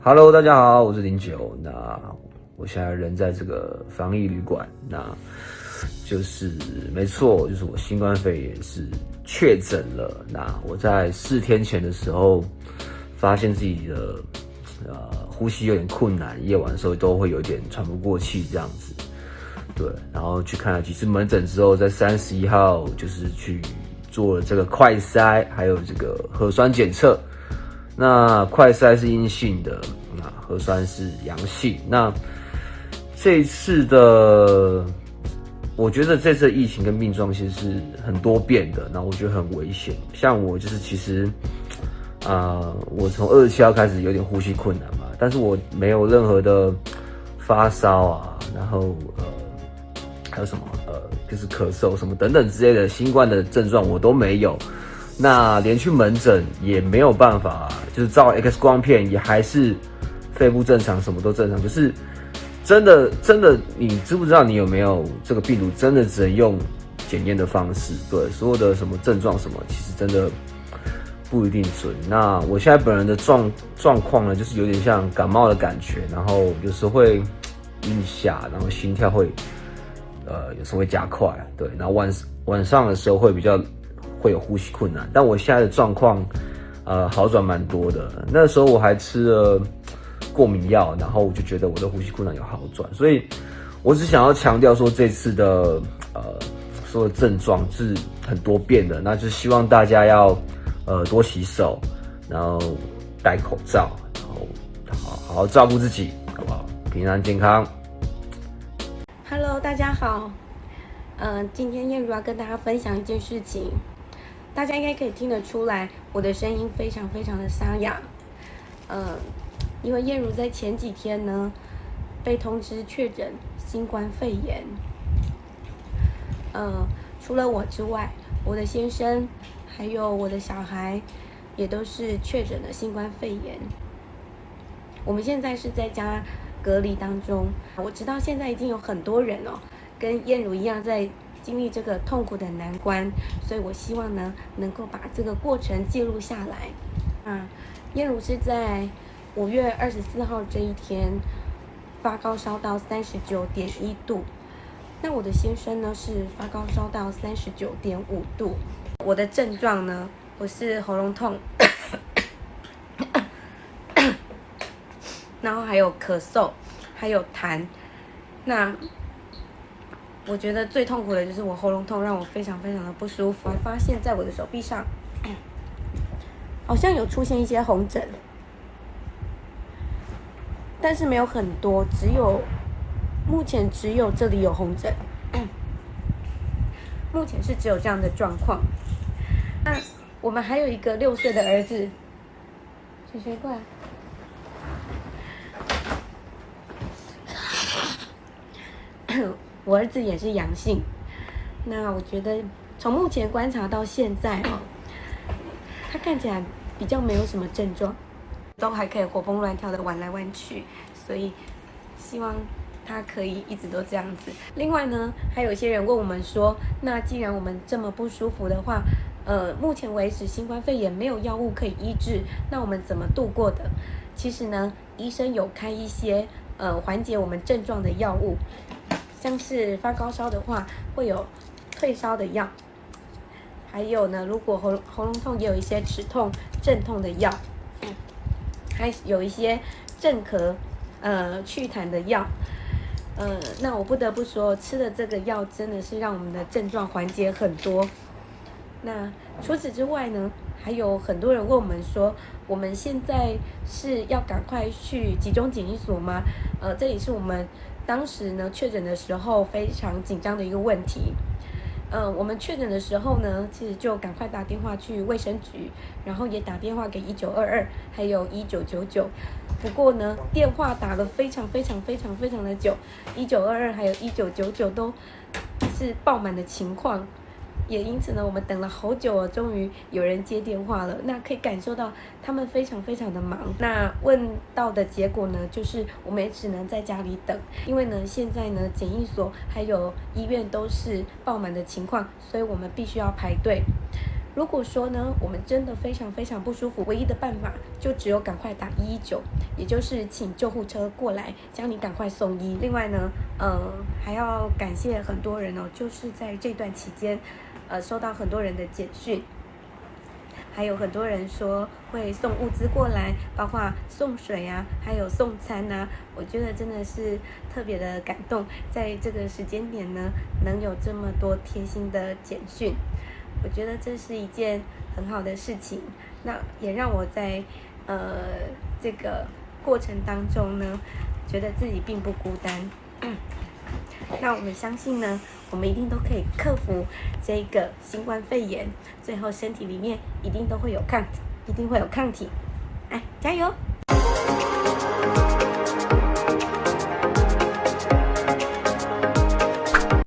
Hello，大家好，我是09。那我现在人在这个防疫旅馆，那就是没错，就是我新冠肺炎是确诊了。那我在4天前的时候，发现自己的呼吸有点困难，夜晚的时候都会有点喘不过气这样子。对，然后去看了几次门诊之后，在31号就是去做了这个快筛，还有这个核酸检测。那快筛是阴性的，那核酸是阳性。那这一次的，我觉得这次的疫情跟病状其实是很多变的，那我觉得很危险。像我就是其实，我从27号开始有点呼吸困难嘛，但是我没有任何的发烧啊，然后还有什么就是咳嗽什么等等之类的新冠的症状我都没有。那连去门诊也没有办法，就是照 X 光片也还是肺部正常，什么都正常。就是真的，你知不知道你有没有这个病毒？真的只能用检验的方式，对所有的什么症状什么，其实真的不一定准。那我现在本人的状况呢，就是有点像感冒的感觉，然后有时候会晕下，然后心跳会有时候会加快，对，然后晚上的时候会有呼吸困难，但我现在的状况，好转蛮多的。那时候我还吃了过敏药，然后我就觉得我的呼吸困难有好转，所以我只想要强调说，这次的所有症状是很多变的，那就是希望大家要多洗手，然后戴口罩，然后好好照顾自己，好不好？平安健康。Hello， 大家好。今天燕如要跟大家分享一件事情。大家应该可以听得出来，我的声音非常非常的沙哑。因为燕如在前几天呢，被通知确诊新冠肺炎。除了我之外，我的先生还有我的小孩，也都是确诊了新冠肺炎。我们现在是在家隔离当中。我知道现在已经有很多人跟燕如一样在经历这个痛苦的难关，所以我希望呢能够把这个过程记录下来。燕如是在5月24号这一天发高烧到39.1度，那我的先生呢是发高烧到39.5度。我的症状呢，我是喉咙痛，然后还有咳嗽，还有痰。那我觉得最痛苦的就是我喉咙痛，让我非常非常的不舒服。我还发现在我的手臂上好像有出现一些红疹，但是没有很多，目前只有这里有红疹，目前是只有这样的状况。那我们还有一个6岁的儿子，水过来。我儿子也是阳性。那我觉得从目前观察到现在他看起来比较没有什么症状，都还可以活蹦乱跳的玩来玩去，所以希望他可以一直都这样子。另外呢，还有一些人问我们说，那既然我们这么不舒服的话，目前为止新冠肺炎没有药物可以医治，那我们怎么度过的？其实呢，医生有开一些缓解我们症状的药物，像是发高烧的话会有退烧的药，还有呢，如果喉咙痛也有一些止痛镇痛的药，还有一些镇咳祛痰的药。那我不得不说，吃的这个药真的是让我们的症状缓解很多。那除此之外呢，还有很多人问我们说，我们现在是要赶快去集中检疫所吗？这也是我们当时呢确诊的时候非常紧张的一个问题。我们确诊的时候呢，其实就赶快打电话去卫生局，然后也打电话给1922，还有1999。不过呢，电话打了非常非常非常非常的久，1922还有1999都是爆满的情况。也因此呢，我们等了好久终于有人接电话了。那可以感受到他们非常非常的忙。那问到的结果呢，就是我们也只能在家里等，因为呢，现在呢，检疫所还有医院都是爆满的情况，所以我们必须要排队。如果说呢，我们真的非常非常不舒服，唯一的办法就只有赶快打119，也就是请救护车过来将你赶快送医。另外呢，还要感谢很多人哦，就是在这段期间，收到很多人的简讯。还有很多人说会送物资过来，包括送水啊，还有送餐啊，我觉得真的是特别的感动。在这个时间点呢，能有这么多贴心的简讯，我觉得这是一件很好的事情。那也让我在这个过程当中呢，觉得自己并不孤单。那我们相信呢，我们一定都可以克服这个新冠肺炎，最后身体里面一定会有抗体，哎，加油！